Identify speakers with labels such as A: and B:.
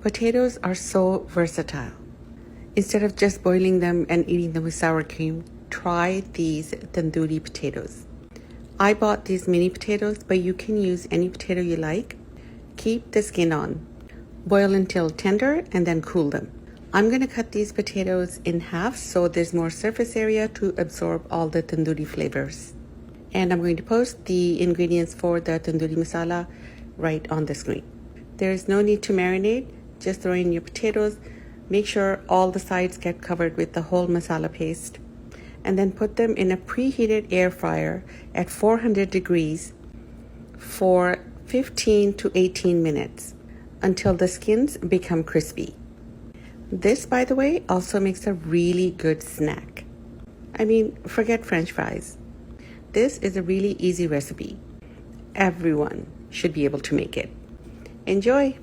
A: Potatoes are so versatile. Instead of just boiling them and eating them with sour cream, try these tandoori potatoes. I bought these mini potatoes, but you can use any potato you like. Keep the skin on. Boil until tender and then cool them. I'm going to cut these potatoes in half so there's more surface area to absorb all the tandoori flavors. And I'm going to post the ingredients for the tandoori masala right on the screen. There is no need to marinate. Just throw in your potatoes. Make sure all the sides get covered with the whole masala paste. And then put them in a preheated air fryer at 400 degrees for 15 to 18 minutes until the skins become crispy. This, by the way, also makes a really good snack. I mean, forget French fries. This is a really easy recipe. Everyone should be able to make it. Enjoy!